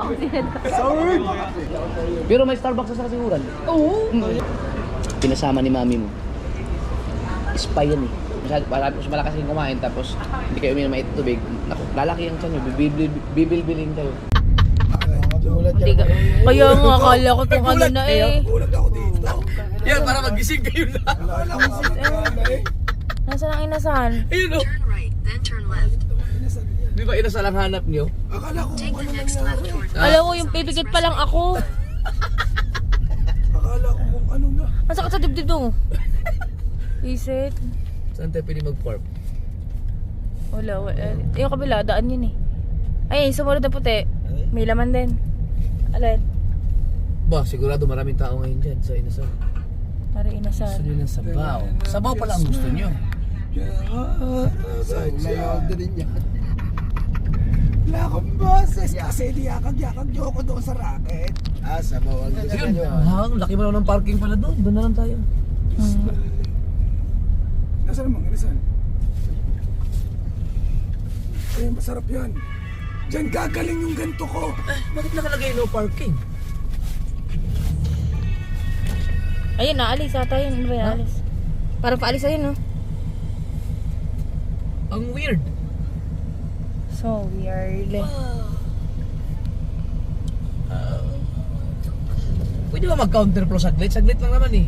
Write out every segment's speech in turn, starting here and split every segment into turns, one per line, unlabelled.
ko sinadaan.
Sorry!
Pero may Starbucks sa kasiguran.
Oo.
Pinasama ni mami mo. Spy yan eh. Marami ko malakas yung kumain tapos hindi kayo uminom ng tubig. Naku, lalaki ang tiyan nyo, bibilbilin kayo.
Hindi ka. Kaya nga, akala ko itong ano na eh.
Gulat ako dito.
Yan, para magising kayo na.
Alala ko eh.
Nasaan ang inasal?
Ayun o.
Turn right, then turn left.
Di ba inasal ang hanap nyo?
Akala ko
Take
kung
the
ano
next left
nangyari.
toward
Alam mo, yung pipikit pa lang ako.
Akala ko kung ano na.
Ang sakit sa dibdib to. Isit.
Saan tayo pwede mag-park?
Wala. Yung kabila, daan yun eh. Ay, sumunod na puti. May laman din. Alin?
Ba, sigurado maraming tao ngayon dyan sa inasal.
Para inasal.
Gusto nyo ng sabaw. Sabaw pala ang gusto nyo.
Saan din yan? Wala akong boses kasi niyakag-yakag niyo ako doon sa racket. Sabaw ang gusto
Yun, laki mo lang ng parking pala doon. Doon na lang tayo.
Nasaan ang mga Rizal? Eh, masarap yan. Diyan gagaling yung ganito ko.
Bakit nakalagay no parking?
Ayun, naalis ata yun. Ano ba yung alis? Parang paalis ayun, no?
Ang weird.
So weird.
Pwede ba mag-counterflow saglit? Saglit lang naman eh.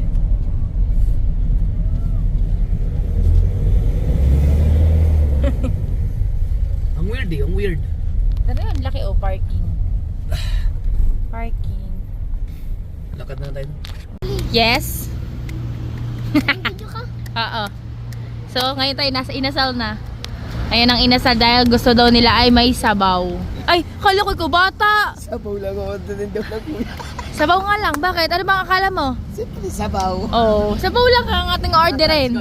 Ang weird eh, ang weird.
Ano yun? Laki o parking. Parking.
Lakad na tayo.
Yes? Oo. So, ngayon tayo nasa inasal na. Ayan ang inasal dahil gusto daw nila ay may sabaw. Ay, kala ko bata!
Sabaw lang ako din daw na kuya.
Sabaw nga lang. Bakit? Ano bang akala mo?
Simple sabaw.
Oh, sabaw lang ang ating orderin.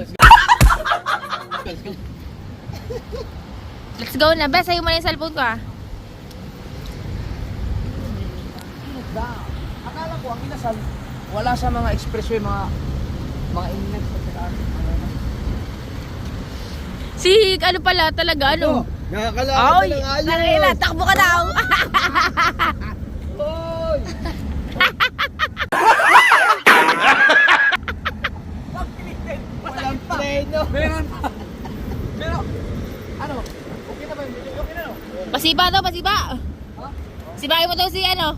Let's go na. Bes, sa'yo mo na yung cellphone ko ah.
Akala ko ang inasal, wala sa mga expressway, mga inlet at saka
Si, ano pala talaga, ano?
Nakakalakad
Ay,
na ng ayos.
nakakila, takbo ka daw.
Hoy! Walang preno.
meron pa. Pero, ano, okay na ba yun? Okay na no?
Pasiba daw, pasiba. Sibahin mo daw si ano.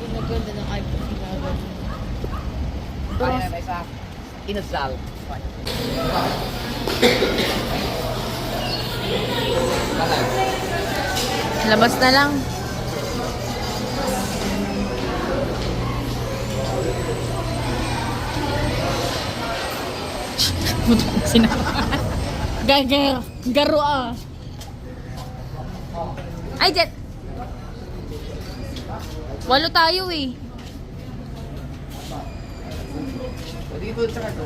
Naganda ng iPhone sinabi.
Kaya na tayo sa inasal.
Labas na lang. Garo ah. Ay, Jet. Walo tayo eh.
Dito sa kanto.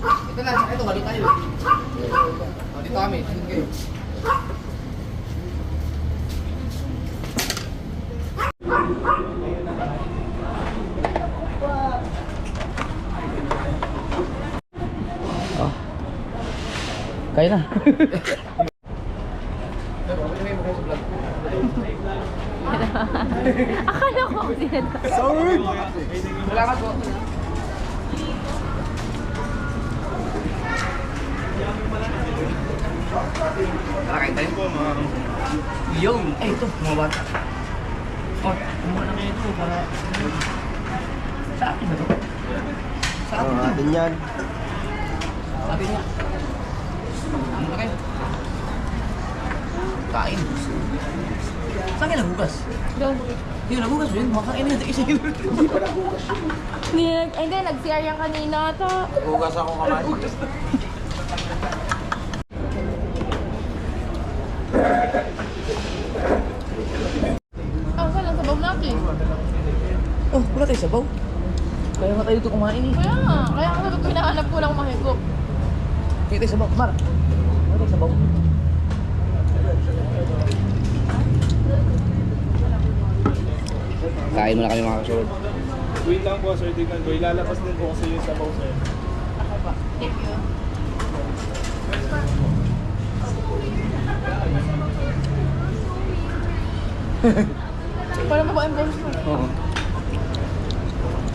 Ito lang, ito walo tayo. Dito kami, dito kayo. Oh. Kaya na.
Akala ko sinadaan.
Sorry!
Salamat po. Tara kain tayo po mga... Yung! Eh ito, mga bata. Oh, kumuha na kayo ito para... Sa akin ba ito? Sa akin ito.
Atin yan.
Sa atin nga. Ano na kayo? Kain. Saan kayo nagugas? Hindi ko nagugas yun. Makain na yun. Isa yun.
Hindi, nag-CR yan kanina ata.
Nagugas ako kamay.
Ang salang sabaw natin.
Oh, wala tayo sabaw. Kaya nga tayo dito kumain eh.
Kaya nga sabi ko hinahanap ko lang mahigop.
Kaya tayo sabaw. Mar, wala tayo sabaw. Kain muna kami mga kasunod.
Wait lang po, sir. Tingnan ko. Ilalabas din po kasi yung sabaw, sir.
Ako ba? Thank you. Para maka-embrace mo.
Oo.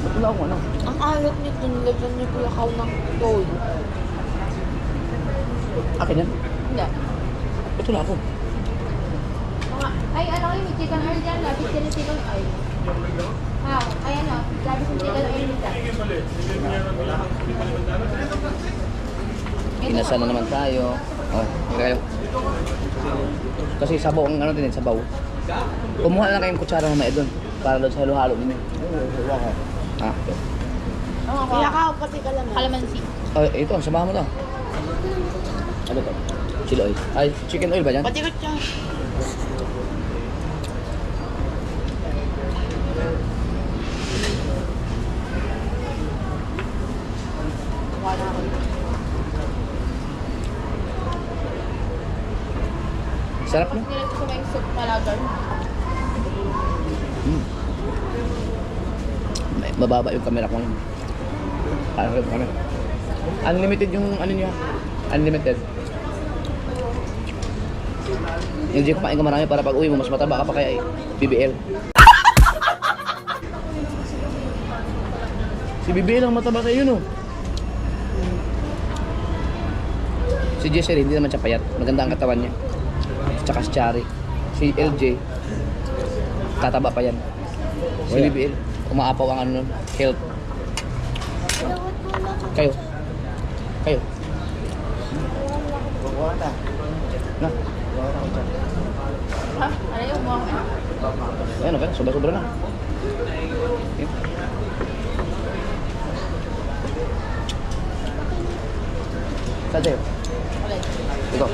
Ba't wala akong ano?
Ang alat nito, nilagyan niyo po yung ng gold.
Akin yan?
Hindi.
Ba't wala ako?
Ay, ano kayo, may chicken oil dyan, labis yan yung chicken oil. How? Ay, ano, labis yung chicken oil dyan.
Inasal na naman tayo. Oh, kayo. Kasi sabaw ang ano din, sabaw. Kumuha na kayong kutsara mamaya doon. Para doon sa halo-halo ninyo. Ah, ito.
Kaya ka, pati ka lang.
Kalamansi.
Oh, ito, samahan mo to. Ano to? Chili oil. Ay, chicken oil ba yan?
Pati ka siya. Wala ko.
Sarap no?
Nilagay ko yung soup na lagar.
Mababa yung camera ko ngayon. Ano yung camera? Unlimited yung ano niya. Unlimited. Hindi ko kumain ka marami para pag uwi mo mas mataba ka pa kaya BBL. Si BBL ang mataba sa iyo no. Si Jessery hindi naman siya payat. Maganda ang katawan niya. Tsaka si Chari. Si LJ tataba pa yan. Si BBL umaapaw ang ano nun, health. Kayo. Kayo. Na.
Ha? Ano yung mga
Ayan, okay. Sobra-sobra na. Ayan. Saan sa'yo?
ulit?
Ito.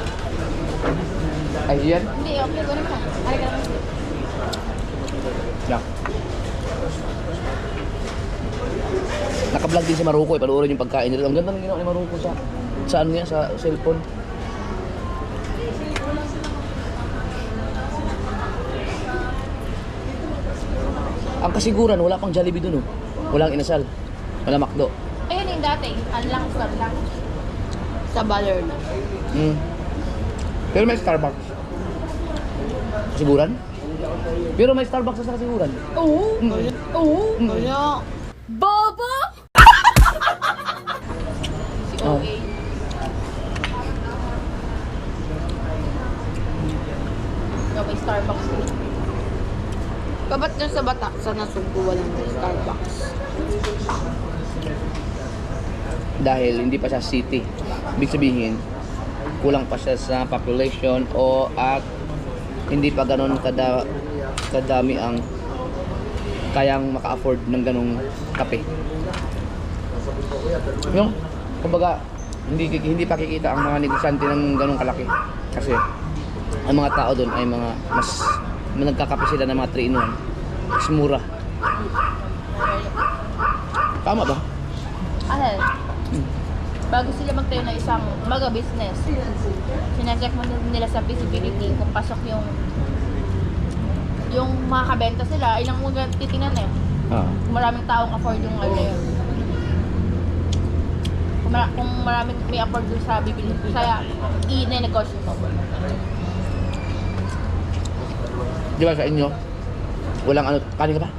Ay, yan.
Hindi, okay ko naman. Ay, kalamansi.
Yan. Naka-vlog din si Maruko eh. Panoorin yung pagkain nila. Ang ganda ng ginawa ni Maruko sa ano niya, sa cellphone. Ang kasiguran, wala pang Jollibee dun oh. Walang inasal. Wala McDo.
Ayun yung dati. Unlock, unlock.
Sa baler na.
Pero may Starbucks. Kasiguran? Pero may Starbucks sa kasiguran.
Oo. Oo.
Kaya,
Bobo! Si
Oh.
OA. No, may Starbucks din.
kabat dyan sa bata, sa Nasugbu, walang Starbucks.
Dahil hindi pa siya city. Ibig sabihin, kulang pa siya sa population o at hindi pa ganun kadami ang kayang maka-afford ng ganung kape. Yung, kumbaga, hindi pa kikita ang mga negosyante ng ganung kalaki. Kasi, ang mga tao doon ay mga mas nagkakape sila ng mga 3-in-1. Mas mura. Tama ba?
Ano? Bago sila magtayo ng isang business, sinecheck mo nila sa feasibility kung pasok yung makakabenta sila, ilang mga titingnan eh. Kung maraming taong afford yung ano yun. Kung maraming may afford dun sa bibili, kaya i-negosyo mo.
Di ba sa inyo, walang ano, kanin ka ba?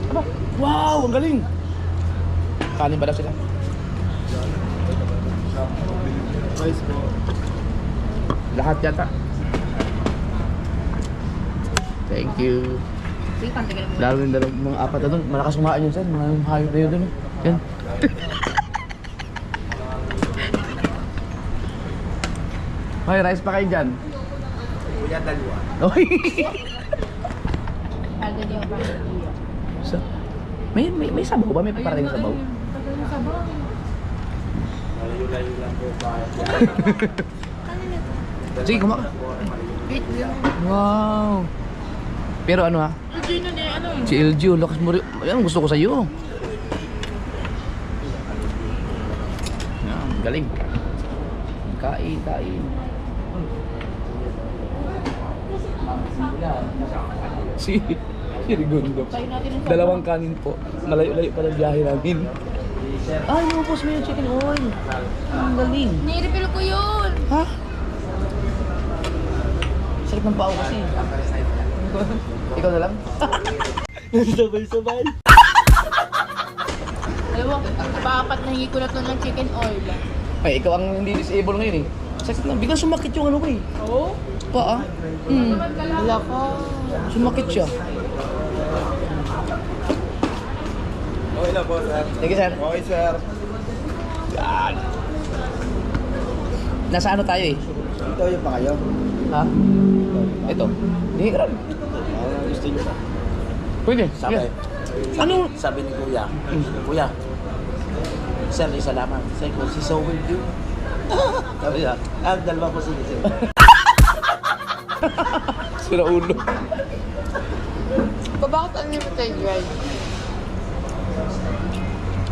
Aba, wow, ang galing! Kanin ba daw sila?
Rice po.
Lahat yata. Thank you.
Sige, pantagal mo.
Lalo yung dalawang mga apat na doon. Malakas kumain yun sir. Mga hayop na yun doon. Yan. Hoy, rice pa kayo dyan.
Kuya, dalawa.
Oy!
Ano yung
So, may sabaw ba? May parating sabaw?
Layo-layo lang po ba?
Sige, kumaka. Wow! Pero ano ha? Si LG, lakas mo rin. Yan, gusto ko sa'yo. Yan, galing. Kain. Si Irigondo.
Tayo natin yung
Dalawang kanin po. Malayo-layo pa ng biyahe namin. Ay, lumabos mo yung chicken oil. Ang galing.
Nire-refill ko yun.
Ha? Sarap ng pao kasi. Ikaw na lang? Sabay-sabay.
Alam mo, paapat na hingi ko na to ng chicken oil.
Ay, ikaw ang hindi disable ngayon eh. Sakit na. Biglang sumakit yung ano ko eh.
Oo?
Paa.
Wala ka.
Sumakit siya.
Okay na po, sir.
Thank you, sir.
Okay, sir.
Yan. Nasa ano tayo eh?
Ito yung pa kayo.
Ha? Ito. Hindi ka rin.
Gusto nyo ba?
Pwede.
Sabi.
Yeah. Ano?
Sabi ni Kuya, Kuya, sir, isa lamang. Sabi ko, si So will do. Sabi niya, dalawa po sige, sir.
Sira ulo.
Bakit unlimited rice?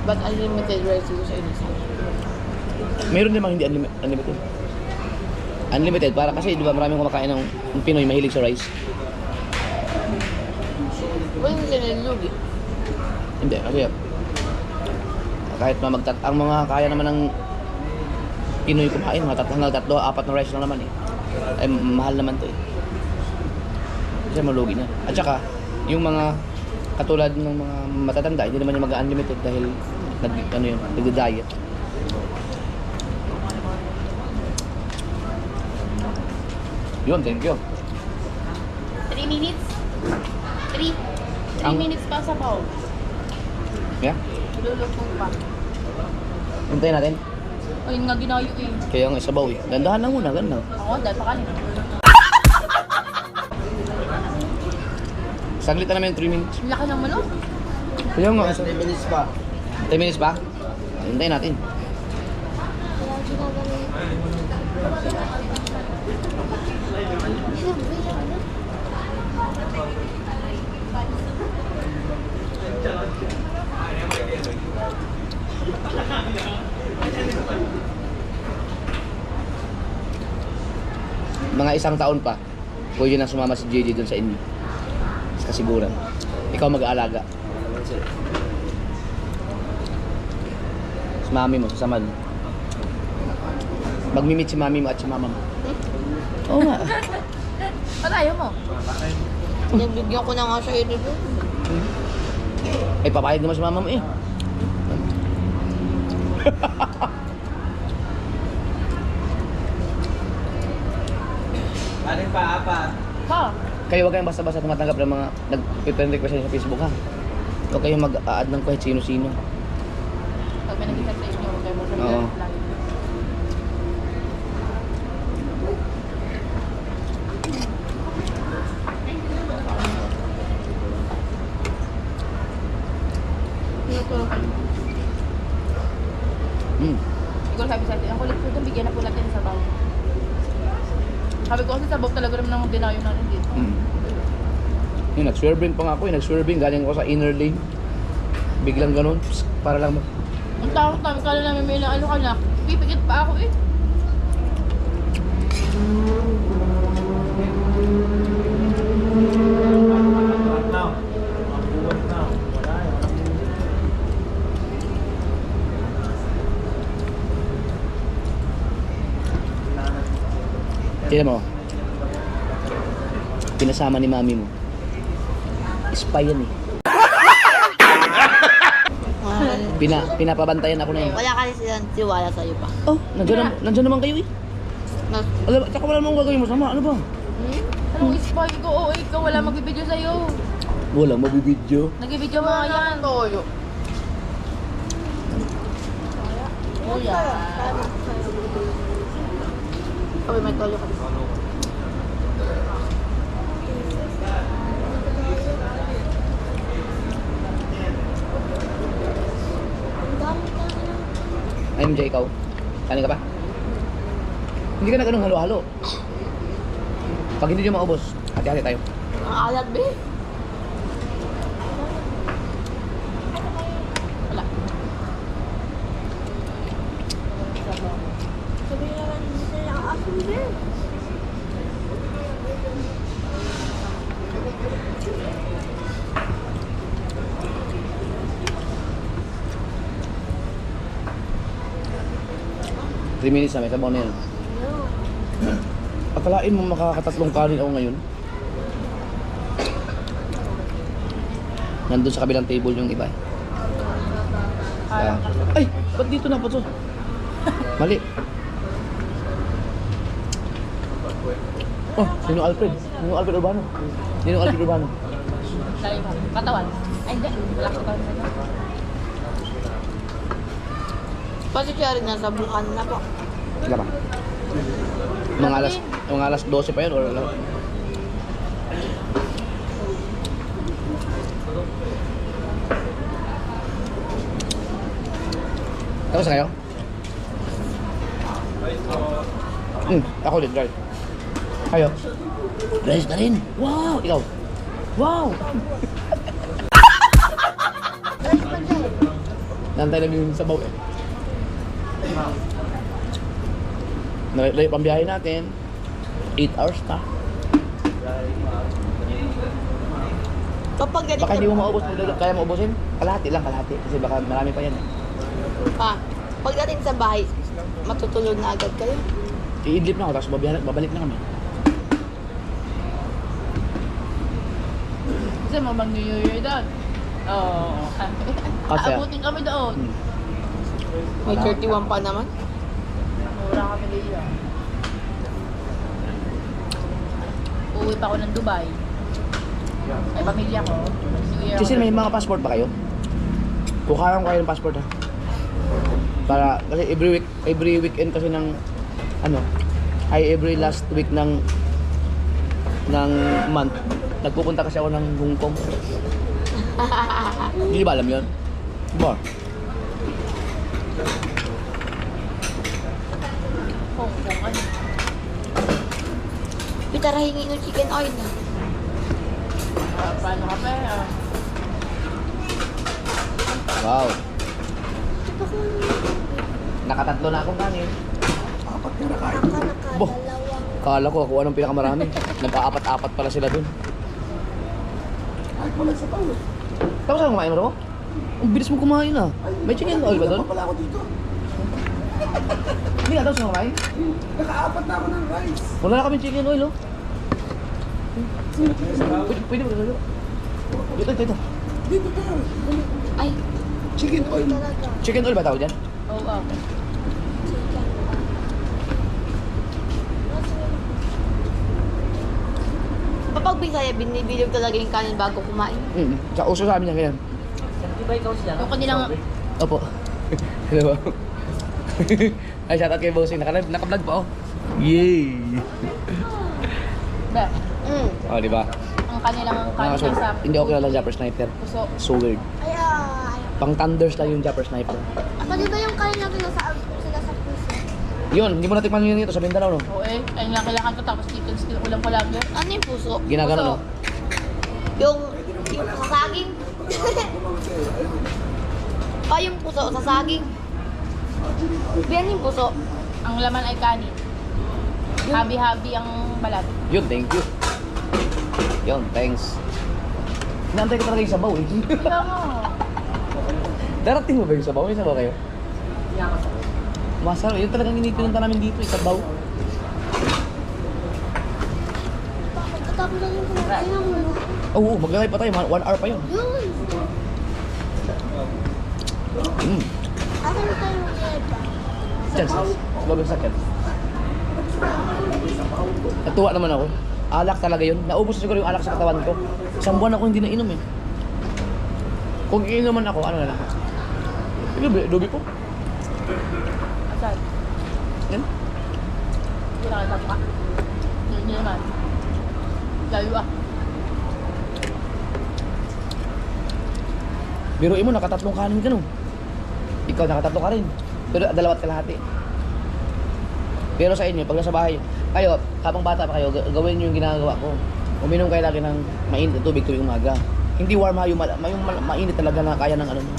Ba't unlimited rice dito sa inasal?
Meron namang hindi unlimited. Unlimited para kasi di ba maraming kumakain ng Pinoy mahilig sa rice.
Wala yung sinilog eh.
Hindi, kasi kahit ang mga kaya naman ng Pinoy kumain, mga tatlo, apat na rice lang naman eh. Ay, mahal naman to eh. Kasi malugi na. At saka, yung mga katulad ng mga matatanda, hindi naman yung mag-unlimited dahil nag-diet. Yun, thank you.
3 minutes? 3
Ang-
minutes pa sa bowl.
Yeah?
Lulutong pa.
Hintayin natin.
Ayun nga ginayo eh.
Kaya ang isabaw eh. Dandahan lang muna, ganda.
Ako, dahil pa kanina.
Saglit na namin 3 minutes.
Ang laki ng manok.
Kaya nga,
3 minutes pa.
10 minutes ba? Hintayin natin. Mga isang taon pa, pwede na sumama si JJ dun sa inyo. Sa kasiguran. Ikaw mag-aalaga. Si mami mo, sasama mo. Magmi-meet si mami mo at si mama mo. Oo nga.
Ba't ayaw mo? Nagbigyan ko na nga siya i-review.
Ay, papayag naman si mama mo eh.
Paano pa, apat?
Ha?
Kayo huwag kayong basta-basta tumatanggap ng mga nag-friend request sa Facebook ha. Huwag kayong mag-a-add ng kahit sino-sino.
Pag may nag-isip sa inyo, huwag kayo mo
Oo.
lagi. Siguro sabi sa atin, ang kulit po itong bigyan na po natin sa baw. Sabi ko kasi sa baw talaga naman ang dinayo natin dito.
Yung nag-swerving pa nga ako, nag-swerving galing ako sa inner lane. Biglang ganun, psst, para lang
Ang takot namin, kala namin may ano ka na. Pipikit pa ako eh.
Now. Mabuhat na. Wala eh.
Tignan mo. Pinasama ni mami mo. Spy yan eh. Pinapabantayan ako na yun.
Wala kasi silang tiwala sa'yo pa.
Oh, nandiyan naman kayo eh. Alam, tsaka wala namang gagawin mo sama. Ano ba?
Anong spy ko? Oo, ikaw wala magbibideo sa'yo.
Walang mabibidyo.
Nagbibideo mo nga yan. Toyo. Kuya. Sabi may toyo ka dito.
Ay, MJ, ikaw. Kanin ka pa? Hindi ka na ganun halo-halo. Pag hindi nyo maubos, hati-hati tayo.
Ang alat, be. Wala.
Sabi naman nila ang asin din.
3 minutes na may sabaw na yan. Akalain mo makakatatlong kanin ako ngayon. Nandun sa kabilang table yung iba eh. Ay! Ba't dito na po to? Mali. Oh, Ninong Alfred. Ninong Alfred Urbano. Ninong Alfred Urbano.
Dali mo. Katawan. Ay, hindi. Wala katawan na.
Pati siya rin nasa bukan na po.
Wala ba? Mga alas 12 pa yun or wala? Tapos na kayo? Ako din, guys. Kayo? Rice na rin. Wow! Ikaw? Wow! Nantay namin yung sabaw eh. Nalay pambiyahe natin. 8 hours pa.
Kapag ganito,
Baka hindi mo maubos. Kaya mo ubusin? Kalahati lang, kalahati. Kasi baka marami pa yan eh.
pagdating sa bahay, matutulog na agad kayo.
I-idlip na ako, tapos babalik na kami.
Kasi mo mag-New Year doon. Oo.
Kasi-
Abutin kami doon.
May 31 pa naman.
Mura kami dito. Uuwi pa ako ng Dubai. Ay, pamilya ko. New Year
Kasi
ako.
may mga passport ba kayo? Kukuhaan ko kayo ng passport ha. Para, kasi every weekend kasi ng, every last week ng month, nagpupunta kasi ako ng Hong Kong. Hindi ba alam yun? Diba?
Hong Kong, ano?
Pitara hingi ng chicken oil na.
Paano ka pa?
Wow. Nakatatlo na akong kanin.
Apat na nakain.
Boh, kala ko ako anong pinakamarami. Nagka-apat-apat pala sila dun.
Ay, wala sa tao.
Tapos ano kumain mo ro? Ang bilis mo kumain ah. May chicken oil ba dun?
Wala ako dito.
Hindi nga tapos ano kumain?
Nakaapat na ako ng rice.
Wala na kami chicken oil oh. Pwede mo dito. Dito.
Dito ka.
Ay,
Chicken oil.
Chicken oil ba tawag dyan?
Oo, oh.
kapag Bisaya, binibilog talaga yung kanin bago kumain.
Sa uso sa amin yan ganyan.
Yung kanilang...
Opo. Hello. Ay, shoutout kay Bossing. Naka-vlog pa oh. Yay!
Ba,
Oh, di ba?
ang kanilang kanin
So,
sa
hindi ako kilala Japper Sniper.
puso.
So weird.
Ay,
Pang Thunders lang yung Japper Sniper.
Ako di ba yung kanin natin sila sa puso?
Yun, hindi mo natikman yun dito sa Mindanao, no?
Oo eh, ayun lang kailangan ko tapos chicken skill ulam ko lang yun.
Ano yung puso?
Ginagano, no?
Yung sa saging. Yung puso sa saging. Yan yung puso.
Ang laman ay kanin. Habi-habi ang balat.
Yun, thank you. Yun, thanks. Inaantay ko talaga yung sabaw, eh.
Kaya mo.
Darating mo ba yung sabaw? May sabaw kayo? Masarap. Yun talagang pinunta namin dito, yung sabaw.
Tapos lang yung kumain mo.
Oo, maglagay pa tayo. 1 hour pa yun.
Yun. Asan na tayo mag-iba?
Diyan, sa loob ng sakyan. Natuwa naman ako. Alak talaga yun. Naubos na siguro yung alak sa katawan ko. Isang buwan ako hindi nainom eh. Kung iinuman ako, ano na lang. Dobi po.
Asan?
Yan.
Hindi na kita pa. Hindi naman. Layo ah.
Biruin mo, nakatatlong kanin ka no. Ikaw nakatatlo ka rin. Pero dalawat kalahati. Pero sa inyo, pag nasa bahay, kayo, habang bata pa kayo, gawin nyo yung ginagawa ko. Uminom kayo lagi ng mainit na tubig tuwing umaga. Hindi warm ha, yung mainit talaga na kaya ng ano mo.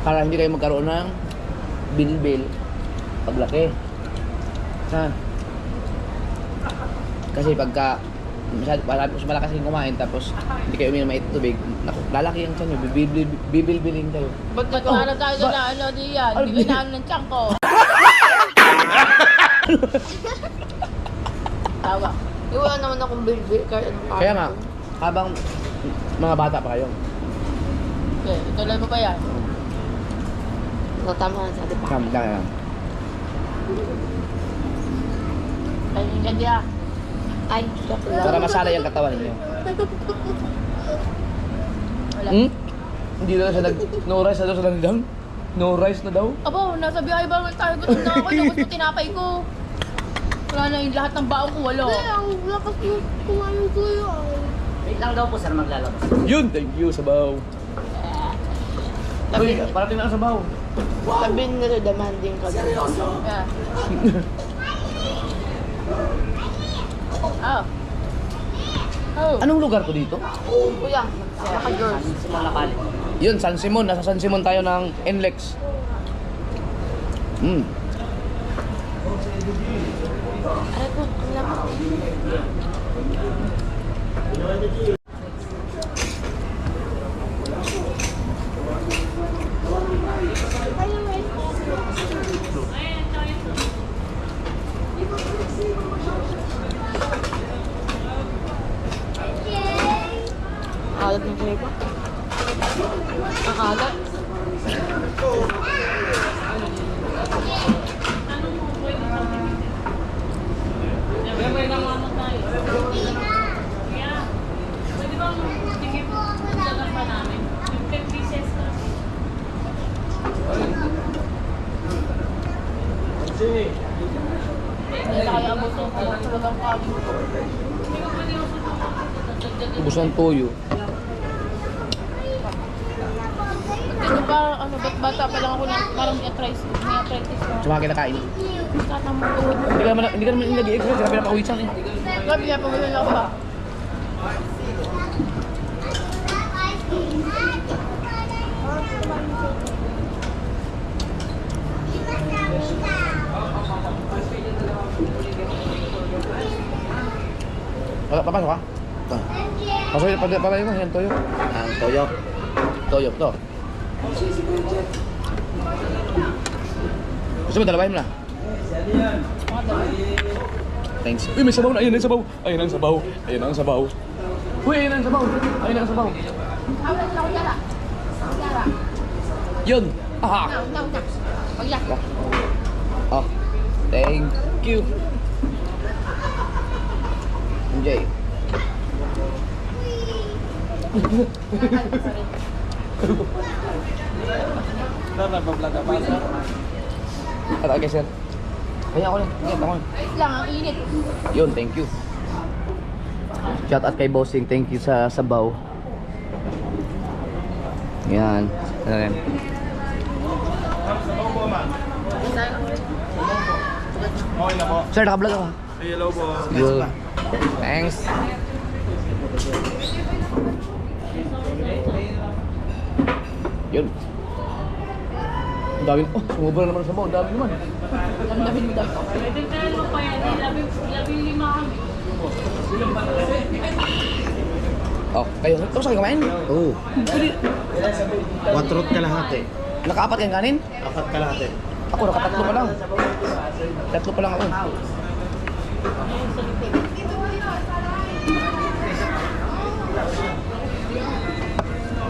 Para hindi kayo magkaroon ng bilbil paglaki. Ha? Kasi pagka Marami po malakas kayong kumain tapos hindi kayo uminom ng tubig. Naku, lalaki ang tiyan nyo, bibilbilin kayo.
Ba't nagkaano tayo na ano diyan? Hindi ko na ng tiyan ko. Tawa.
Wala naman akong bilbil kahit anong
Kaya nga, habang mga bata pa kayo,
Okay, ituloy mo ba yan?
Tama na sa atin pa.
kaya.
Ay, hindi niya.
Ay, joke lang.
Para masala yung katawan ninyo.
Wala.
Hmm? Hindi na siya no rice na daw sa landang? No rice na daw?
Abo, nasa biyahe ba tayo? Gutom na ako. Lubos mo tinapay ko. Wala na yung lahat ng baon ko. Wala.
Ang lakas yung kumain ko yun.
Wait lang daw po sir, maglalabas.
Yun, thank you, sabaw. Uy, parating na ang sabaw.
Sabihin nila demanding ka daw.
Yeah. Oh. Oh.
Anong lugar to dito?
Kuya, naka-girls.
Simon na kali.
Yun, San Simon. Nasa San Simon tayo ng NLEX.
Aray ko, ang lakas. Alat ng kayo ba? Ang alat.
Hindi na kaya abot yung talagang kanin ko.
Ubus ng toyo.
Ano ba, ano, ba't bata pa lang ako na parang i-apprentice na.
Tsaka kinakain.
Tatamutod.
Hindi ka naman nag-i-exercise. Sabi na pawisan eh.
Grabe niya, pagawin ako ba?
Papasok ka? Pasok yun, pala yun, yan, toyo.
Ang toyo.
Toyo, to. Gusto mo, dalawahin mo na. Thanks. Uy, may sabaw na. Ayun ang sabaw. Ayun ang sabaw. Ayun ang sabaw. Uy, ayun ang sabaw. Ayun ang sabaw. Yun. Aha.
Pagyak.
Oh. Thank you. Enjoy. Okay, sir. Kaya ako rin. Ingat ako rin.
Ayos lang, ang init.
Yun, thank you. Shout out kay Bossing. Thank you sa sabaw. Yan. Ano rin?
Okay na po.
Sir, naka-vlog ako.
Hello po.
Good. Thanks. Yun. Ang dami. Oh, sumubra naman sa sabaw. Ang dami naman.
Ang dami mo daw.
Oh, kayo. Tapos kayo kumain?
Oo. Watrot kalahati.
Nakaapat kayong kanin?
4 kalahati.
Ako, nakatatlo pa lang. Tatlo pa lang ako.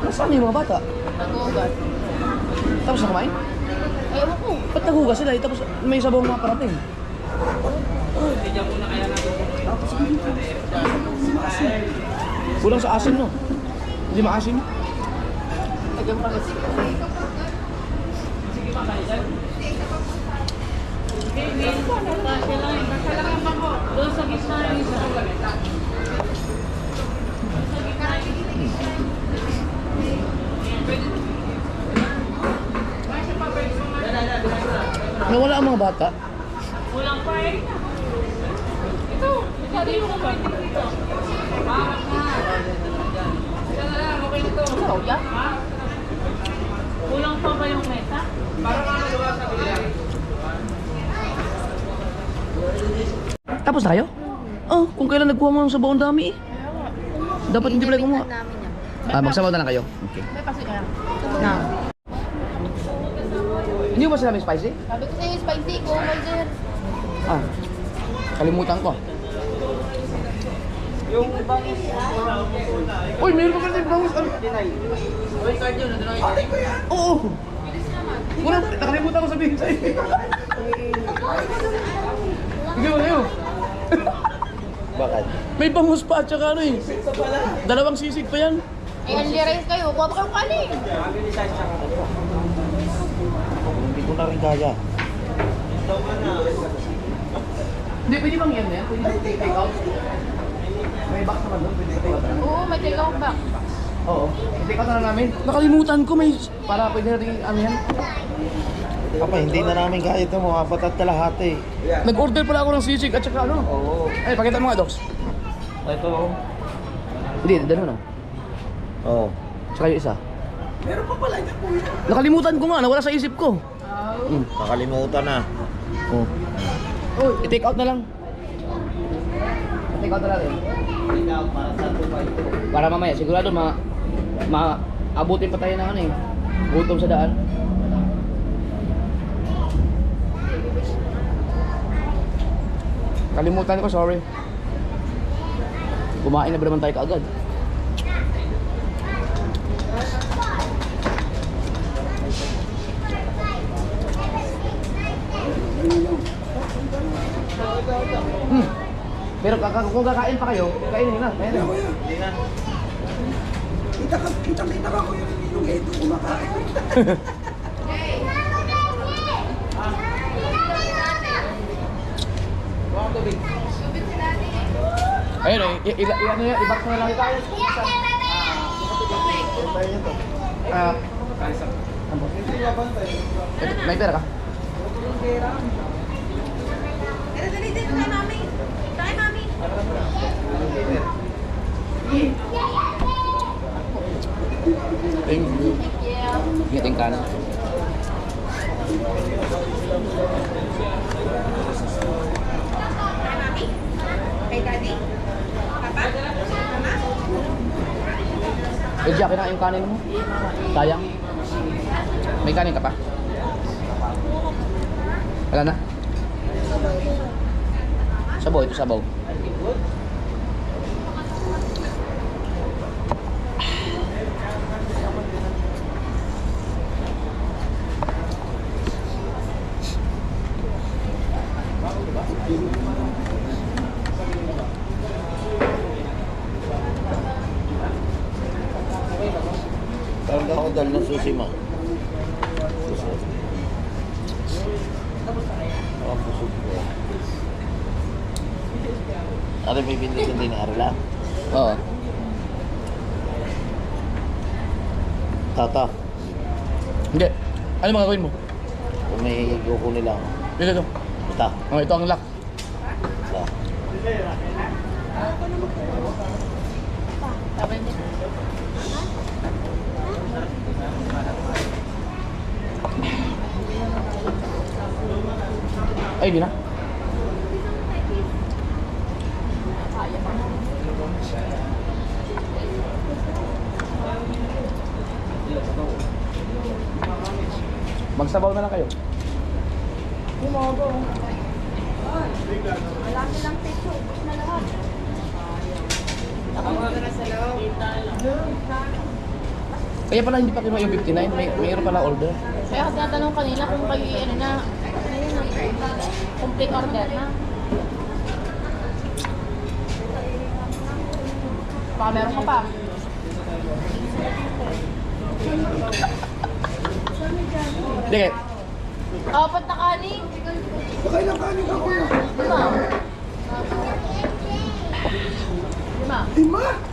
Nasaan yung mga bata?
Nag-ugat.
Tapos na kumain?
Ay, ewan ko.
Ba't naghugas sila? Tapos may sabaw mga parating. Kulang sa asin, no? Hindi maasin.
Lagyan pa kasi.
Nawala ang mga bata.
Sabaw yan?
Kulang pa ba yung meta?
Tapos tayo? Oh, kung kailan nagkuha mo ng sabaw ang dami eh. Dapat hindi pala kumuha. Ah, magsabaw na lang kayo. Okay.
May paso ka lang. Na.
Hindi mo ba sila may spicy?
Sabi ko sa'yo, spicy ko, order.
Ah, kalimutan ko. Uy, meron pa kasi bangus. Ano? Oo. Wala, nakalimutan ko sabihin sa'yo. Sige mo sa'yo.
Bakit?
May bangus pa at saka ano eh. Dalawang sisig pa yan.
Eh, only rice kayo. Kuha pa kayong kanin.
Hindi ko na rin kaya.
Hindi, pwede bang yan yan? Pwede take out? May box naman doon, pwede take out na.
Oo, may take out back.
Oo, take out na lang namin. Nakalimutan ko may, para pwede natin ano yan.
Papa, hindi na namin kaya ito mga batat kalahati.
Nag-order pala ako ng sisig at saka ano.
Oo.
Ay, pakita mo nga, Docs.
Ito.
Hindi, dalawa na.
Oo.
Tsaka yung isa.
Meron pa pala niya kuya.
Nakalimutan ko nga, nawala sa isip ko.
Nakalimutan na.
Oh. Oh, i-take out na lang. I-take out na lang eh. Para mamaya, sigurado abutin pa tayo ng ano eh. Gutom sa daan. Kalimutan ko, sorry. Kumain na ba naman tayo kaagad? Pero kung kakain pa kayo, kainin na. Kainin na.
Kita ka kuya yung Edo kumakain.
Ayun eh, i-box na lang tayo. Ah, may pera ka? Thank you. Ngiting kanan. Eh, Jack, kinain yung kanin mo? Sayang. May kanin ka pa? Wala na? Sabaw, ito sabaw.
Parang ako dal ng susi mo. Susi. Ang busog ko. Ano may binili din ni Arla?
Oo.
Tata,
Hindi. Ano mga gawin mo?
kung may grupo nila ako.
Dito.
Ita.
Oh, ito ang lock.
Ita.
Ay, hindi na. Magsabaw na lang kayo. Kaya pala hindi pa kinuha yung 59, mayroon pala order.
Kaya kasi natanong kanina kung kayo ano na, complete order na. Baka meron ka pa.
Hindi kayo.
Apat na kanin.
Baka ilang kanin ka kuya?
5. 5.
5?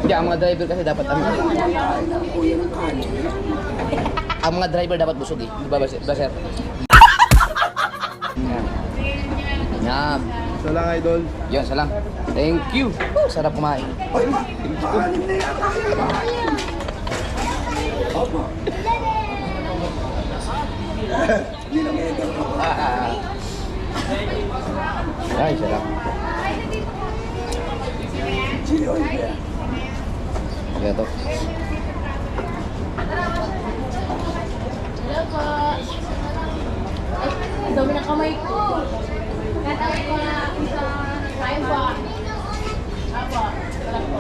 Hindi, ang mga driver kasi dapat ang
Kain lang kuya ng kanin.
ang mga driver dapat busog eh. Di ba, Baser? Yan.
So lang, idol.
Yan, isa lang. Thank you. Sarap kumain.
Ay ma, kanin na yan. Opo. Hindi lang Edo.
Ah, ah, ah. Ay, sarap.
Chili oil ba?
Kaya to.
Hello po. Ay, ang dami ng kamay ko. Katawin ko na isa. Kain po. Apo. Wala po.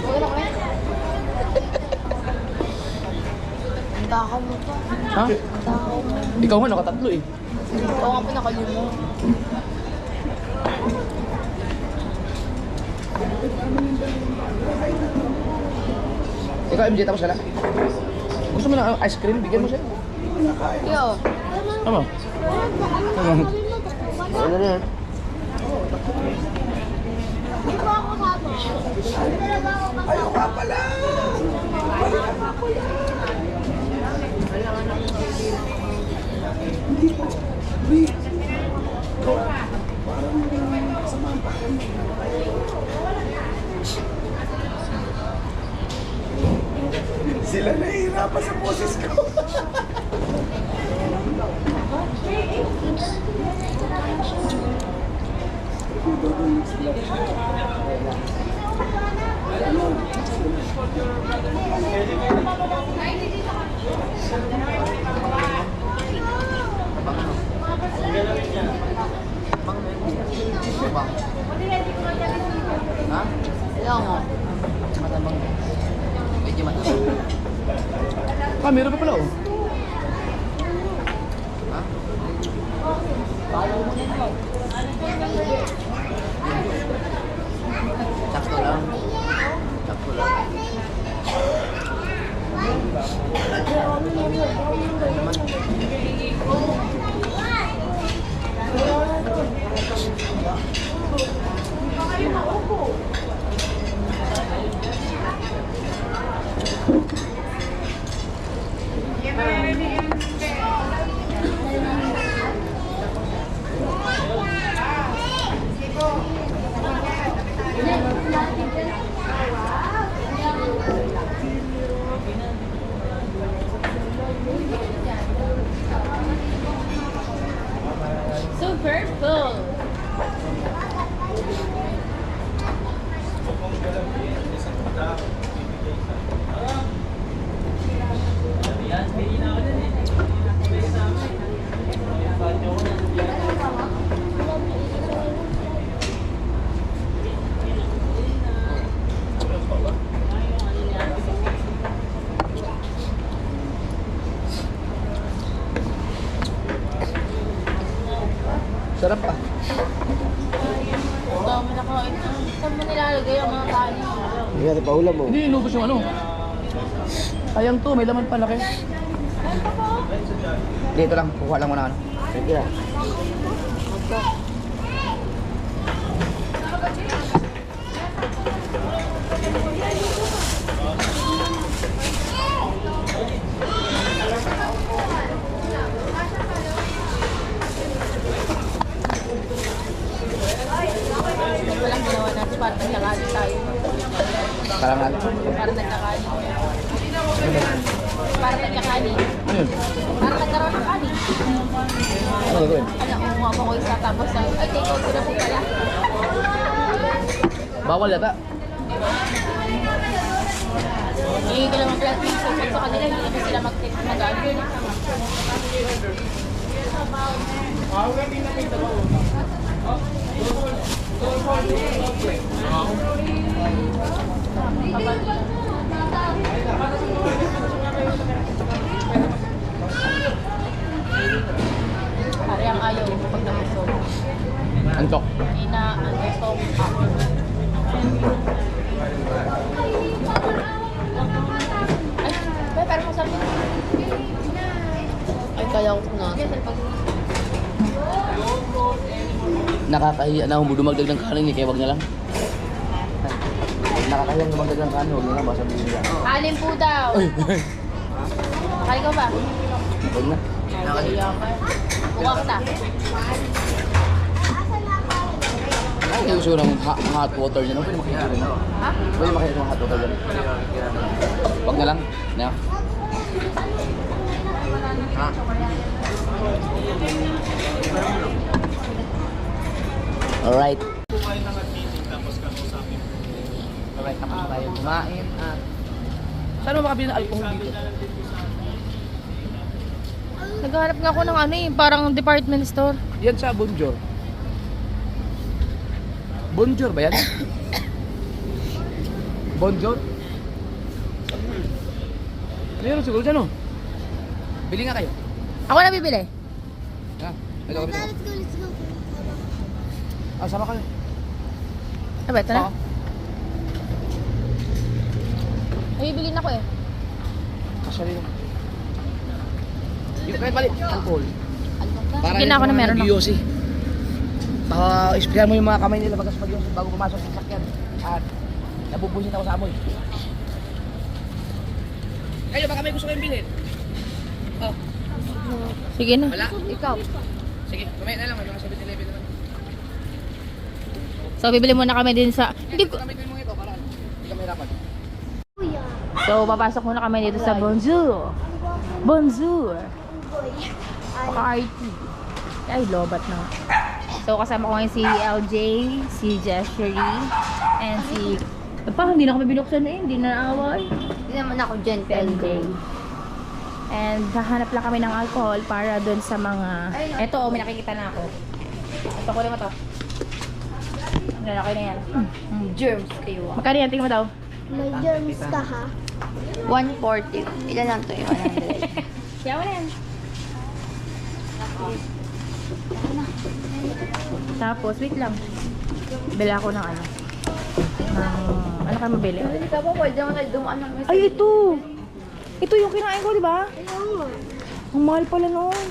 Wala ko eh. Ang takaw mo pa.
Ha?
Ang takaw mo.
Ikaw nga nakatatlo eh.
Ikaw nga po nakalimo.
Ikaw MJ tapos ka na? Gusto mo ng ice cream? Bigyan mo siya.
Yo.
Tama. Ano na yan?
Ayaw ka pala! Balikan ako yan! Hindi pa. Hindi. Parang samahan pa kayo. Sila nahihirapan sa boses ko.
Ha?
Hello mo.
Matabang. Medyo matabang. Ah, meron pa pala oh. Ha? Sakto lang. Sakto lang.
Super full.
Sarap ah.
Dami na kain. Saan mo nilalagay ang mga kanin?
Hindi natin paulam mo.
Hindi inubos yung ano. Sayang to, may laman pa laki. Dito lang, kuha lang muna ano.
Sige ah.
Walang ginawa natin para nagkakanin tayo.
Parang ano.
Para nagkakanin. Para nagkakanin.
Ano yun?
Para nagkaroon ng kanin.
Ano gagawin?
Ano, kumuha ko isa tapos ay take out ko na po pala.
Bawal yata.
Hindi ko lang mag-blood pressure sa kanila, hindi ko sila mag-ano. Pare ang ayaw pag nabusog.
Antok.
Ina-antok ako. Ay, pero masabi.
Ay, kaya ko na.
Nakakahiya na kung dumagdag ng kanin eh, kaya wag na lang. Nakakahiya ang dumagdag ng kanin, wag na lang, basta sabihin nila.
Alin po daw. Kali ko ba?
Wag na.
Kaya ka. Buka ka ta.
Ay, gusto ko ng hot water niya, no? Pwede makikita rin.
Ha?
Pwede makikita ng hot water dyan. Wag na lang. Na. Ha? Alright.
Kumain ng meeting tapos kakausapin.
Alright, tapos na tayo kumain at... Saan mo makabili ng alcohol dito?
Naghahanap nga ako ng ano eh, parang department store.
Yan sa Bonjour. Bonjour ba yan? Bonjour? Meron siguro dyan oh. Bili nga kayo.
Ako na bibili.
Ha? Ito kami. Ah, sama kayo.
Aba, ito na.
Oo.
Ay, bibili na ako eh.
Kasya rin. Yung kahit mali, alcohol. Para
Sige na, ako na meron ako.
nag-yosi. Isprayan mo yung mga kamay nila bagas pag-yosi bago pumasok sa sakyan. At nabubusin ako sa amoy. Kayo, baka may gusto kayong bilhin? Oh,
Sige na.
wala?
Ikaw.
Sige, kumain na lang. May mga 7-Eleven naman.
So, bibili muna kami din sa... Hindi ko...
Gamitin mo ito para hindi ka mahirapan.
So, papasok muna kami dito sa Bonjour. Bonjour. Paka-IT. Ay, lobat na. So, kasama ko ngayon si LJ, si Jessery, and si... Pa, hindi na kami binuksan na hindi na naaway.
Hindi naman ako dyan,
LJ. And hahanap lang kami ng alcohol para dun sa mga... Eto, may nakikita na ako. Ito, kunin mo to. Lalaki na yan.
Germs kayo ah.
Magkano yan? Tingnan mo daw.
May germs ka ha?
140. Ilan lang to yung 100?
Kaya mo na yan. Tapos, wait lang. Bili ako ng ano. Ano kayo mabili?
Hindi ka pa, pwede naman tayo dumaan ng mesa.
Ay, ito! Ito yung kinain ko, di ba?
Ayaw nga.
Ang mahal pala noon.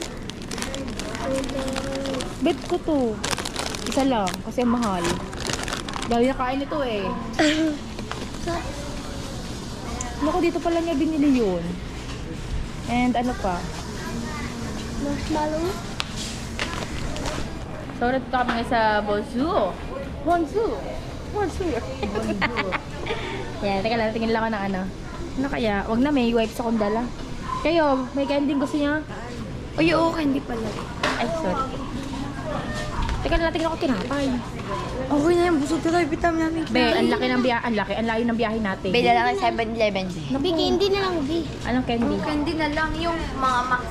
Bet ko to. Isa lang, kasi ang mahal. Dahil nakain ito eh. Naku, dito pala niya binili yun. And ano pa?
Marshmallow?
So, nandito kami ngayon sa Bonjour. Bonjour. Bonjour. Yan, teka lang, tingin lang ako ng ano. Ano kaya? Wag na, may wipes akong dala. Kayo, may candy gusto niya?
Uy, oo, hindi pala.
Ay, sorry. Teka lang, tingin ako tinapay.
Okay na yan, busog na tayo, vitamin namin.
Be, ang laki ng biyahe, ang layo ng biyahe natin.
Beda lang ng 7-Eleven.
Bi, candy na lang, Bi.
Anong candy?
Candy na lang yung mga max.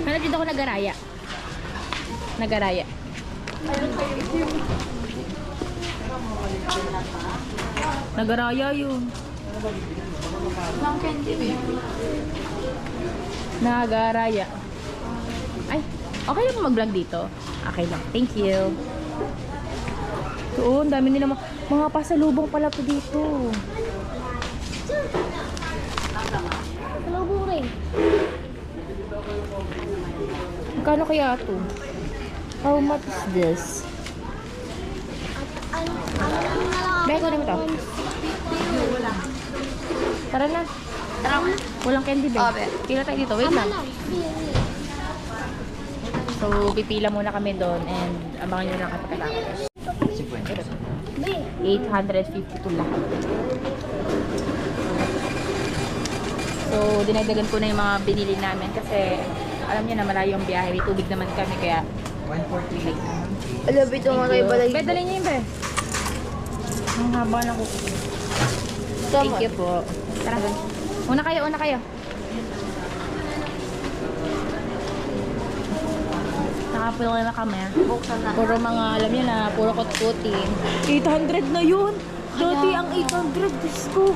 Ano dito ako nagaraya? Nagaraya. Nagaraya yun.
Lang candy, baby.
Nagaraya. Ay, okay lang mag-vlog dito? Okay lang. Thank you. Oo, ang dami nila mga pasalubong pala to dito.
Salubong rin.
Magkano kaya to? How much is this?
Ano na lang
Be, kunin mo to. Tara na.
Tara mo.
Walang candy, be.
Oh, be.
Pila tayo dito. Wait lang. So, pipila muna kami doon and abangan nyo lang kapagkatapos. 852 lahat. So, dinagdagan ko na yung mga binili namin kasi alam niyo na malayo ang biyahe. May tubig naman kami kaya 140.
Alabit yung mga tayo balay.
Be, dali niyo yun, be. Ang haba na ko. Thank you po. Tara. Una kayo. Nakapulo na kami.
Buksan na.
Puro mga, alam niyo na, puro kutkutin. 800 na yun! Dati ang 800, Diyos ko.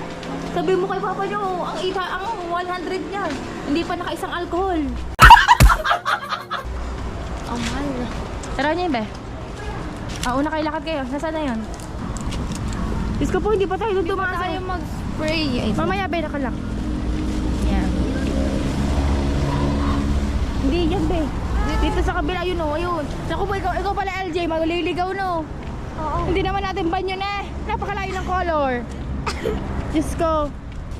Sabi mo kay Papa niyo, ang 100 niya. Hindi pa naka-isang alcohol.
Ang mahal na.
Tara niyo, be. Una kayo, lakad kayo. Nasaan na yun? Diyos ko po, hindi pa tayo doon dumaan.
Tayo mag-spray.
Mamaya, be, nakalak. Yan. Hindi yan, be. Dito sa kabila, yun o, ayun. Naku po, ikaw pala LJ, magliligaw no.
Oo.
Hindi naman natin banyo na. Napakalayo ng color. Diyos ko.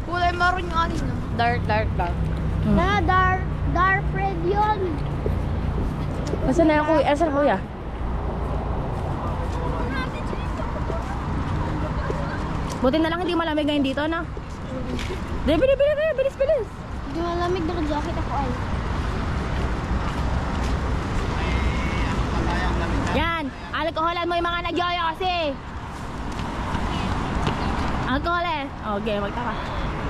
Kulay maroon yung anin. Dark lang.
Na, dark red yun.
Asan na yung kuya? Asan ang kuya? Buti na lang hindi malamig ngayon dito, no? Bilis.
Hindi malamig. Bakit ako ay?
Yan! Alkoholan mo yung mga nagyoyo kasi! Alkohol eh! Okay, magtaka.